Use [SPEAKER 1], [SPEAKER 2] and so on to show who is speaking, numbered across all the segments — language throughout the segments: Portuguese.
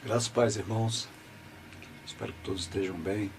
[SPEAKER 1] Graças a paz, irmãos. Espero que todos estejam bem.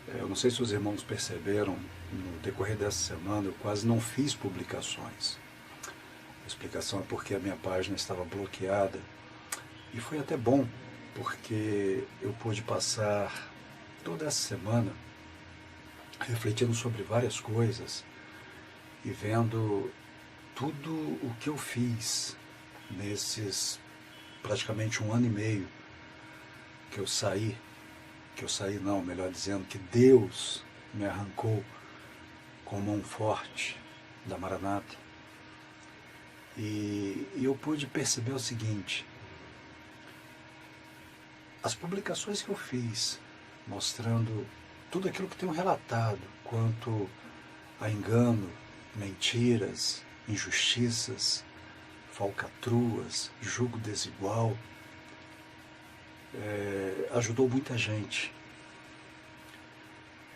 [SPEAKER 1] Eu não sei se os irmãos perceberam, no decorrer dessa semana eu quase não fiz publicações. A explicação é porque a minha página estava bloqueada. E foi até bom, porque eu pude passar toda essa semana refletindo sobre várias coisas e vendo tudo o que eu fiz nesses praticamente 1 ano e meio que eu saí não, melhor dizendo, que Deus me arrancou com mão forte da Maranata. E eu pude perceber o seguinte: as publicações que eu fiz, mostrando tudo aquilo que tenho relatado quanto a engano, mentiras, injustiças, falcatruas, jugo desigual, ajudou muita gente.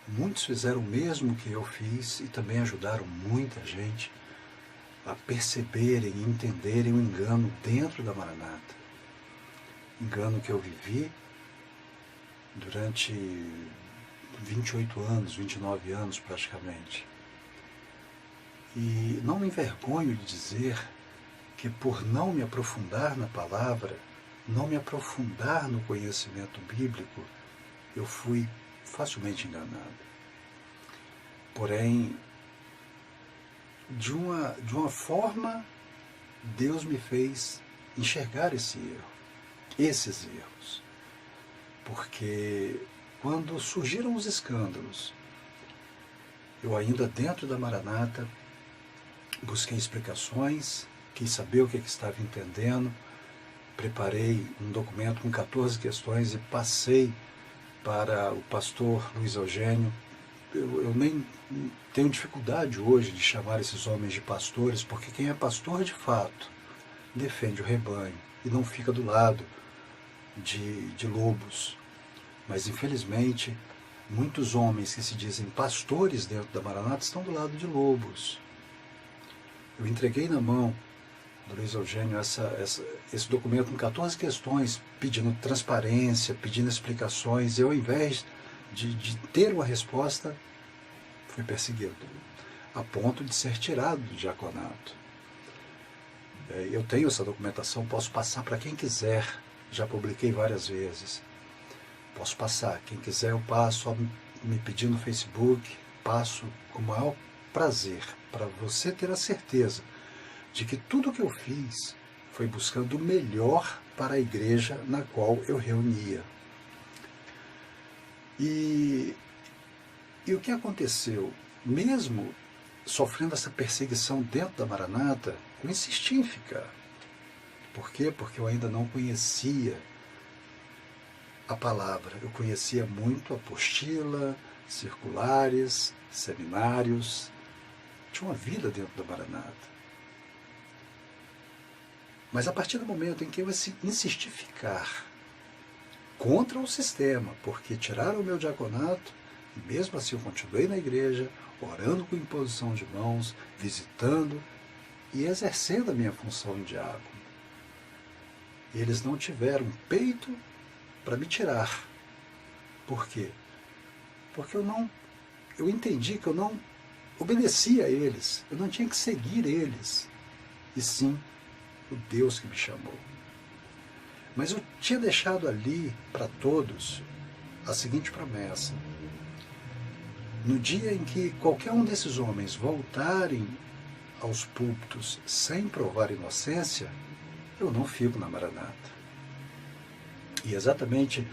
[SPEAKER 1] Muitos fizeram o mesmo que eu fiz e também ajudaram muita gente a perceberem e entenderem o engano dentro da Maranata. Engano que eu vivi durante 28 anos, 29 anos praticamente. E não me envergonho de dizer que por não me aprofundar na palavra, não me aprofundar no conhecimento bíblico, eu fui facilmente enganado. Porém, de uma forma, Deus me fez enxergar esses erros. Porque quando surgiram os escândalos, eu ainda dentro da Maranata busquei explicações, quis saber o que estava entendendo, preparei um documento com 14 questões e passei para o pastor Luiz Eugênio. Eu nem tenho dificuldade hoje de chamar esses homens de pastores, porque quem é pastor de fato defende o rebanho e não fica do lado de lobos. Mas infelizmente muitos homens que se dizem pastores dentro da Maranata estão do lado de lobos. Eu entreguei na mão do Luiz Eugênio esse documento com 14 questões, pedindo transparência, pedindo explicações. E ao invés de ter uma resposta, fui perseguido, a ponto de ser tirado do diaconato. Eu tenho essa documentação, posso passar para quem quiser, já publiquei várias vezes. Posso passar, quem quiser eu passo, só me pedir no Facebook, passo com o maior prazer, para você ter a certeza de que tudo o que eu fiz foi buscando o melhor para a igreja na qual eu reunia. E o que aconteceu? Mesmo sofrendo essa perseguição dentro da Maranata, eu insisti em ficar. Por quê? Porque eu ainda não conhecia a palavra. Eu conhecia muito apostila, circulares, seminários. Tinha uma vida dentro da Maranata. Mas a partir do momento em que eu insisti em ficar contra o sistema, porque tiraram o meu diaconato, e mesmo assim eu continuei na igreja, orando com imposição de mãos, visitando e exercendo a minha função de diácono. E eles não tiveram peito para me tirar. Por quê? Porque eu entendi que eu não obedecia a eles, eu não tinha que seguir eles, e sim o Deus que me chamou. Mas eu tinha deixado ali para todos a seguinte promessa: no dia em que qualquer um desses homens voltarem aos púlpitos sem provar inocência, eu não fico na Maranata. E exatamente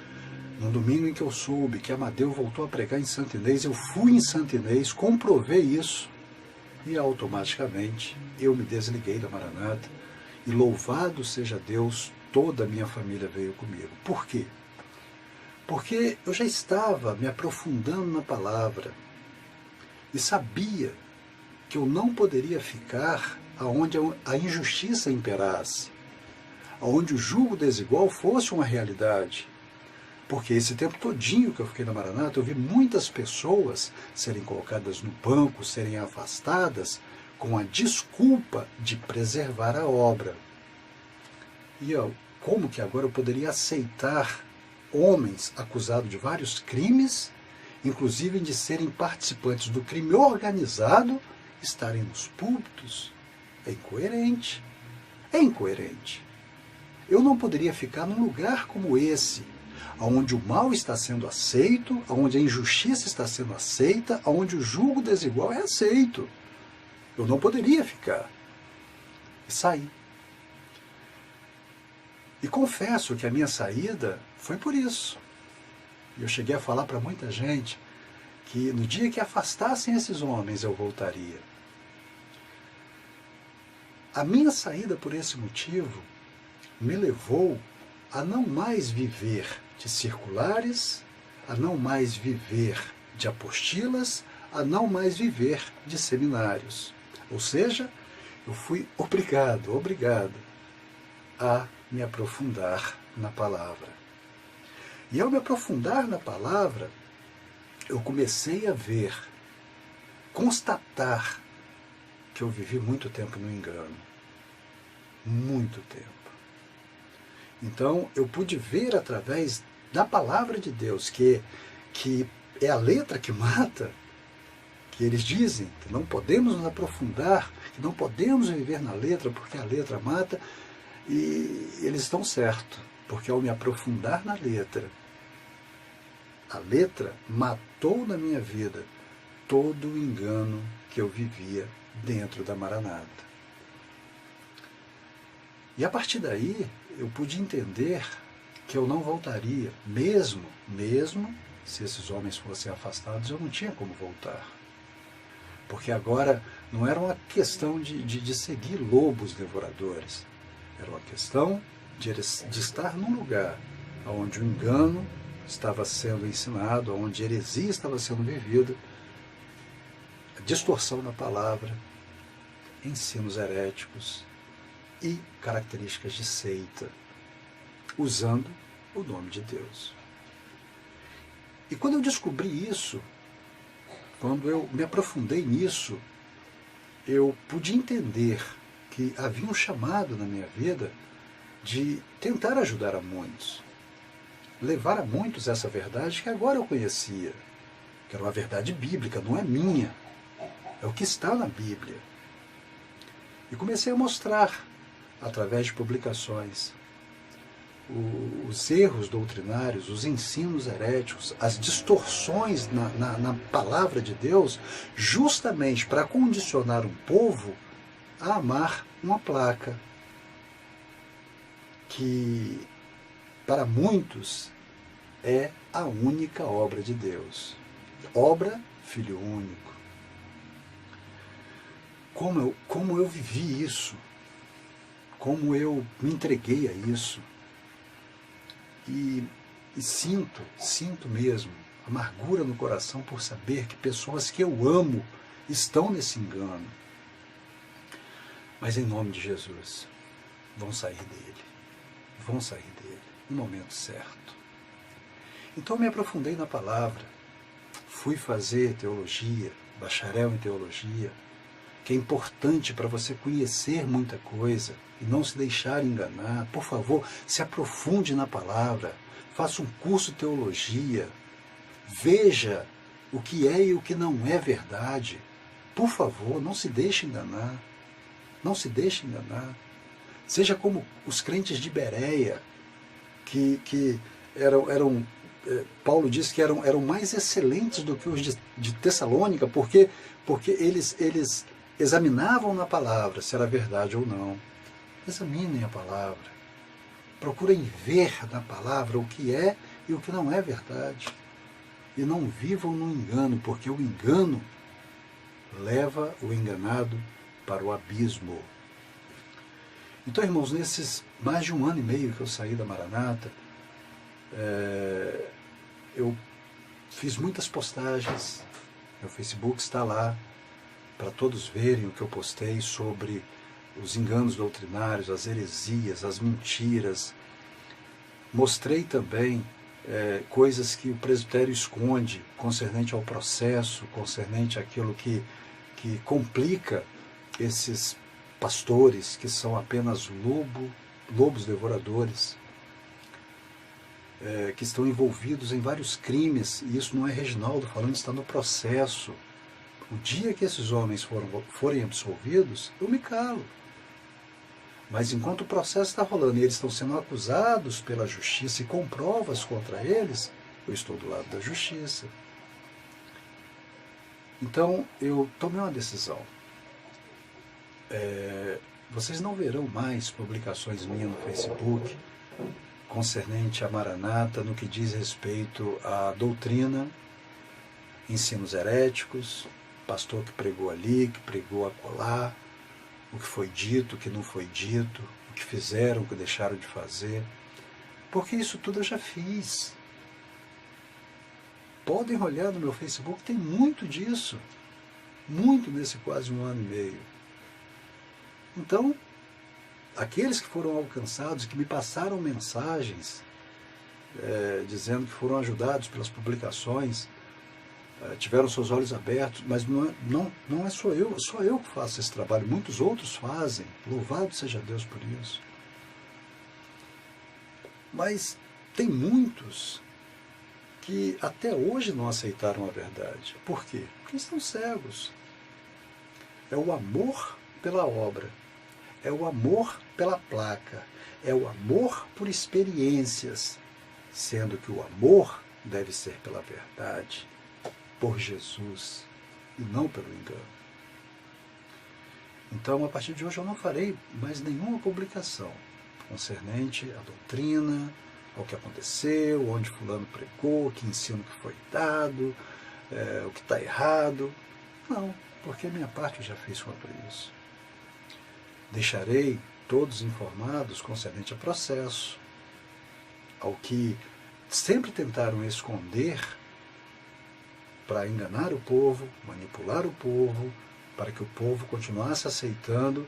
[SPEAKER 1] no domingo em que eu soube que Amadeu voltou a pregar em Santo Inês, eu fui em Santo Inês, comprovei isso, e automaticamente eu me desliguei da Maranata, e louvado seja Deus, toda a minha família veio comigo. Por quê? Porque eu já estava me aprofundando na palavra, e sabia que eu não poderia ficar aonde a injustiça imperasse, aonde o jugo desigual fosse uma realidade. Porque esse tempo todinho que eu fiquei na Maranata, eu vi muitas pessoas serem colocadas no banco, serem afastadas, com a desculpa de preservar a obra. E como que agora eu poderia aceitar homens acusados de vários crimes, inclusive de serem participantes do crime organizado, estarem nos púlpitos? É incoerente. É incoerente. Eu não poderia ficar num lugar como esse, onde o mal está sendo aceito, onde a injustiça está sendo aceita, onde o julgo desigual é aceito. Eu não poderia ficar. E saí. E confesso que a minha saída foi por isso. Eu cheguei a falar para muita gente que no dia que afastassem esses homens eu voltaria. A minha saída por esse motivo me levou a não mais viver de circulares, a não mais viver de apostilas, a não mais viver de seminários. Ou seja, eu fui obrigado a me aprofundar na palavra. E ao me aprofundar na palavra, eu comecei a ver, constatar que eu vivi muito tempo no engano. Muito tempo. Então, eu pude ver através da palavra de Deus, que é a letra que mata, que eles dizem que não podemos nos aprofundar, que não podemos viver na letra porque a letra mata, e eles estão certos, porque ao me aprofundar na letra, a letra matou na minha vida todo o engano que eu vivia dentro da Maranata. E a partir daí, eu pude entender que eu não voltaria, mesmo se esses homens fossem afastados, eu não tinha como voltar. Porque agora não era uma questão de seguir lobos devoradores, era uma questão de estar num lugar onde o engano estava sendo ensinado, onde a heresia estava sendo vivida, a distorção da palavra, ensinos heréticos e características de seita, usando o nome de Deus. E quando eu descobri isso, quando eu me aprofundei nisso, eu pude entender que havia um chamado na minha vida de tentar ajudar a muitos, levar a muitos essa verdade que agora eu conhecia, que era uma verdade bíblica, não é minha, é o que está na Bíblia. E comecei a mostrar, através de publicações, os erros doutrinários, os ensinos heréticos, as distorções na palavra de Deus, justamente para condicionar um povo a amar uma placa que, para muitos, é a única obra de Deus. Obra, Filho único. Como eu vivi isso, como eu me entreguei a isso, e sinto mesmo amargura no coração por saber que pessoas que eu amo estão nesse engano. Mas em nome de Jesus, vão sair dele, no momento certo. Então eu me aprofundei na palavra, fui fazer teologia, bacharel em teologia, que é importante para você conhecer muita coisa e não se deixar enganar. Por favor, se aprofunde na palavra, faça um curso de teologia, veja o que é e o que não é verdade. Por favor, não se deixe enganar. Não se deixe enganar. Seja como os crentes de Bereia, que eram Paulo diz que eram mais excelentes do que os de Tessalônica, porque eles examinavam na palavra se era verdade ou não. Examinem a palavra. Procurem ver na palavra o que é e o que não é verdade. E não vivam no engano, porque o engano leva o enganado para o abismo. Então, irmãos, nesses mais de 1 ano e meio que eu saí da Maranata, eu fiz muitas postagens. Meu Facebook está lá para todos verem o que eu postei sobre os enganos doutrinários, as heresias, as mentiras. Mostrei também coisas que o presbitério esconde concernente ao processo, concernente àquilo que complica esses pastores que são apenas lobo lobos devoradores, que estão envolvidos em vários crimes, e isso não é Reginaldo falando, está no processo. O dia que esses homens forem absolvidos, eu me calo. Mas enquanto o processo está rolando e eles estão sendo acusados pela justiça e com provas contra eles, eu estou do lado da justiça. Então, eu tomei uma decisão. Vocês não verão mais publicações minhas no Facebook concernente a Maranata no que diz respeito à doutrina, ensinos heréticos, pastor que pregou ali, que pregou acolá, o que foi dito, o que não foi dito, o que fizeram, o que deixaram de fazer, porque isso tudo eu já fiz. Podem olhar no meu Facebook, tem muito disso, muito nesse quase 1 ano e meio. Então, aqueles que foram alcançados, que me passaram mensagens, dizendo que foram ajudados pelas publicações, tiveram seus olhos abertos, mas não é só eu que faço esse trabalho, muitos outros fazem, louvado seja Deus por isso. Mas tem muitos que até hoje não aceitaram a verdade. Por quê? Porque estão cegos. É o amor pela obra, é o amor pela placa, é o amor por experiências, sendo que o amor deve ser pela verdade, por Jesus, e não pelo engano. Então, a partir de hoje, eu não farei mais nenhuma publicação concernente à doutrina, ao que aconteceu, onde fulano pregou, que ensino que foi dado, o que está errado. Não, porque a minha parte eu já fiz quanto a isso. Deixarei todos informados concernente a processo, ao que sempre tentaram esconder para enganar o povo, manipular o povo, para que o povo continuasse aceitando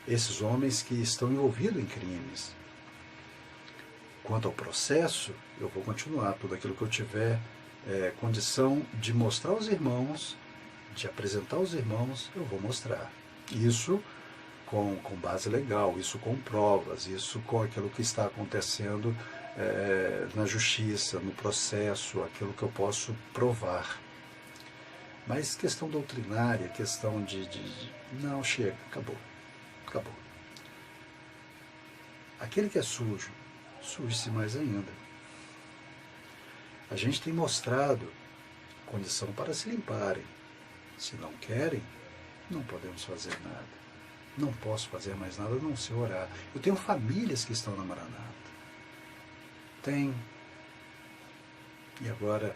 [SPEAKER 1] esses homens que estão envolvidos em crimes. Quanto ao processo, eu vou continuar tudo aquilo que eu tiver condição de mostrar aos irmãos, de apresentar aos irmãos, eu vou mostrar. Isso com base legal, isso com provas, isso com aquilo que está acontecendo na justiça, no processo, aquilo que eu posso provar. Mas questão doutrinária, questão não, chega, acabou. Aquele que é sujo, suje-se mais ainda. A gente tem mostrado condição para se limparem. Se não querem, não podemos fazer nada. Não posso fazer mais nada a não ser orar. Eu tenho famílias que estão na Maranata. Tenho. E agora,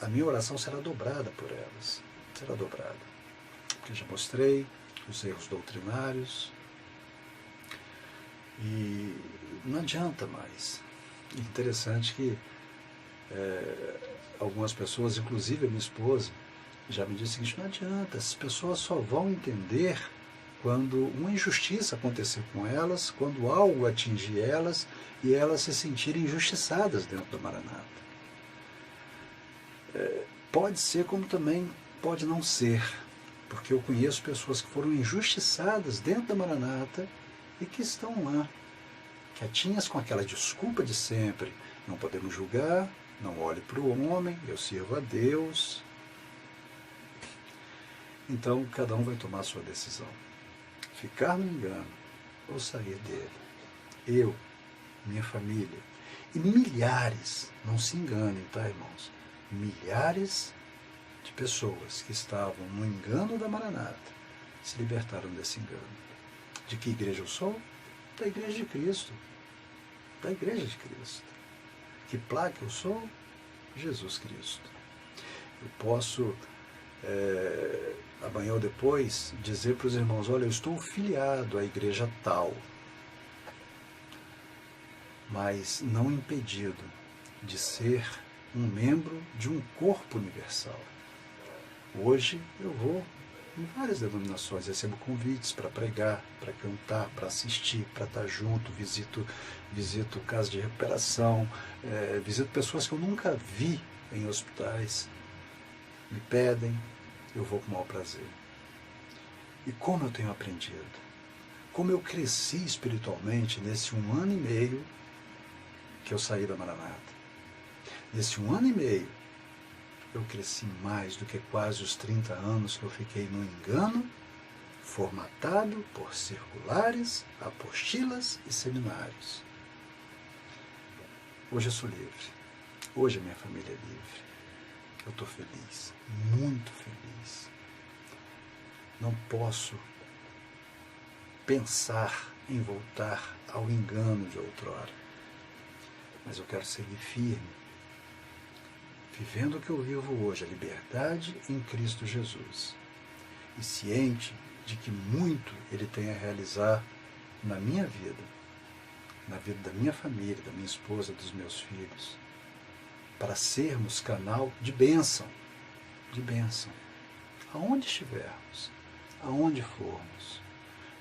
[SPEAKER 1] a minha oração será dobrada por elas. Será dobrada. Porque já mostrei os erros doutrinários. E não adianta mais. Interessante que algumas pessoas, inclusive a minha esposa, já me disse o seguinte: não adianta, as pessoas só vão entender quando uma injustiça acontecer com elas, quando algo atingir elas e elas se sentirem injustiçadas dentro da Maranata. Pode ser como também pode não ser, porque eu conheço pessoas que foram injustiçadas dentro da Maranata e que estão lá, quietinhas com aquela desculpa de sempre: não podemos julgar, não olhe para o homem, eu sirvo a Deus. Então, cada um vai tomar a sua decisão. Ficar no engano ou sair dele. Eu, minha família e milhares, não se enganem, tá, irmãos? Milhares de pessoas que estavam no engano da Maranata se libertaram desse engano. De que igreja eu sou? Da Igreja de Cristo. Da Igreja de Cristo. Que placa eu sou? Jesus Cristo. Eu posso amanhã ou depois dizer para os irmãos: olha, eu estou filiado à igreja tal, mas não impedido de ser um membro de um corpo universal. Hoje eu vou em várias denominações, recebo convites para pregar, para cantar, para assistir, para estar junto, visito casas de recuperação, visito pessoas que eu nunca vi em hospitais, me pedem, eu vou com o maior prazer. E como eu tenho aprendido? como eu cresci espiritualmente nesse 1 ano e meio que eu saí da Maranata. Nesse 1 ano e meio, eu cresci mais do que quase os 30 anos que eu fiquei no engano, formatado por circulares, apostilas e seminários. Hoje eu sou livre. Hoje a minha família é livre. Eu estou feliz, muito feliz. Não posso pensar em voltar ao engano de outrora. Mas eu quero seguir firme, vivendo o que eu vivo hoje, a liberdade em Cristo Jesus. E ciente de que muito Ele tem a realizar na minha vida, na vida da minha família, da minha esposa, dos meus filhos, para sermos canal de bênção, aonde estivermos, aonde formos,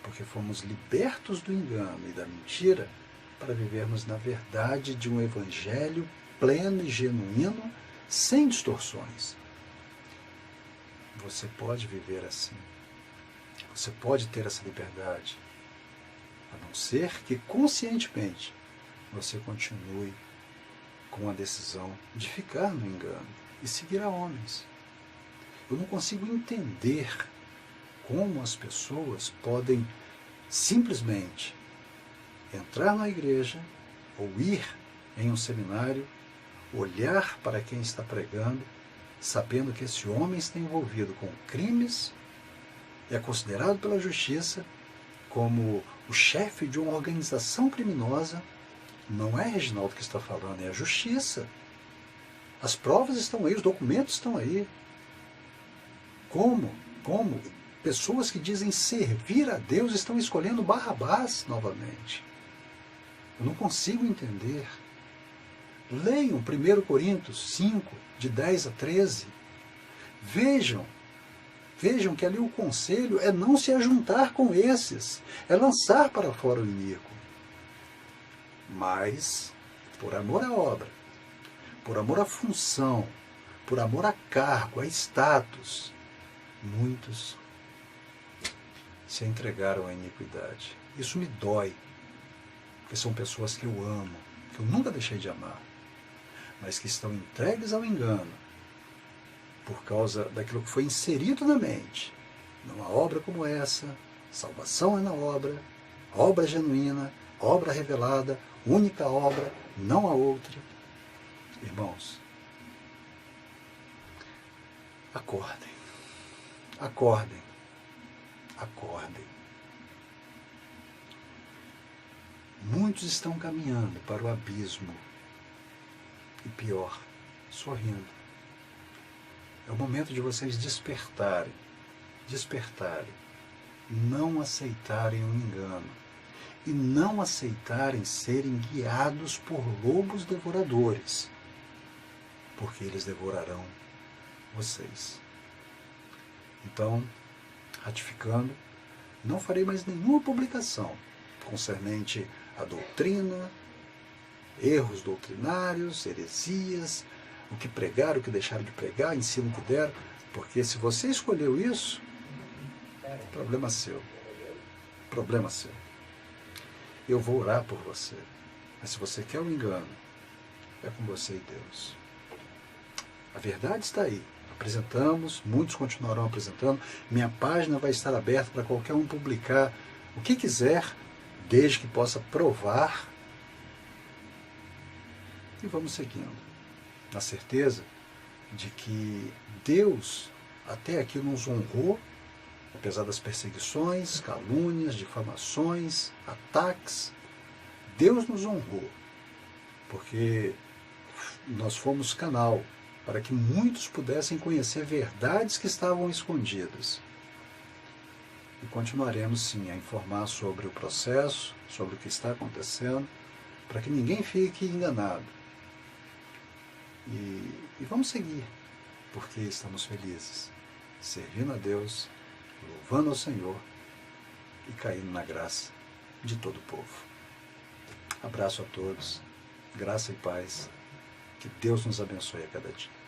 [SPEAKER 1] porque fomos libertos do engano e da mentira para vivermos na verdade de um evangelho pleno e genuíno, sem distorções. Você pode viver assim. Você pode ter essa liberdade, a não ser que conscientemente você continue com a decisão de ficar no engano e seguir a homens. Eu não consigo entender como as pessoas podem simplesmente entrar na igreja ou ir em um seminário, olhar para quem está pregando, sabendo que esse homem está envolvido com crimes, é considerado pela justiça como o chefe de uma organização criminosa. Não é Reginaldo que está falando, é a justiça. As provas estão aí, os documentos estão aí. Como pessoas que dizem servir a Deus estão escolhendo Barrabás novamente? Eu não consigo entender. Leiam 1 Coríntios 5, de 10 a 13. Vejam que ali o conselho é não se ajuntar com esses, é lançar para fora o iníquo. Mas, por amor à obra, por amor à função, por amor a cargo, a status, muitos se entregaram à iniquidade. Isso me dói, porque são pessoas que eu amo, que eu nunca deixei de amar, mas que estão entregues ao engano, por causa daquilo que foi inserido na mente. Numa obra como essa, salvação é na obra genuína, obra revelada, única obra, não há outra. Irmãos, acordem, acordem, acordem. Muitos estão caminhando para o abismo, e pior, sorrindo. É o momento de vocês despertarem, não aceitarem o engano e não aceitarem serem guiados por lobos devoradores, porque eles devorarão vocês. Então, ratificando, não farei mais nenhuma publicação concernente à doutrina, erros doutrinários, heresias, o que pregaram, o que deixaram de pregar, ensino o que deram, porque se você escolheu isso, problema seu. Problema seu. Eu vou orar por você, mas se você quer o engano, é com você e Deus. A verdade está aí. Apresentamos, muitos continuarão apresentando. Minha página vai estar aberta para qualquer um publicar o que quiser, desde que possa provar. E vamos seguindo, na certeza de que Deus até aqui nos honrou, apesar das perseguições, calúnias, difamações, ataques. Deus nos honrou, porque nós fomos canal para que muitos pudessem conhecer verdades que estavam escondidas. E continuaremos sim a informar sobre o processo, sobre o que está acontecendo, para que ninguém fique enganado. E vamos seguir, porque estamos felizes, servindo a Deus, louvando ao Senhor e caindo na graça de todo o povo. Abraço a todos, graça e paz, que Deus nos abençoe a cada dia.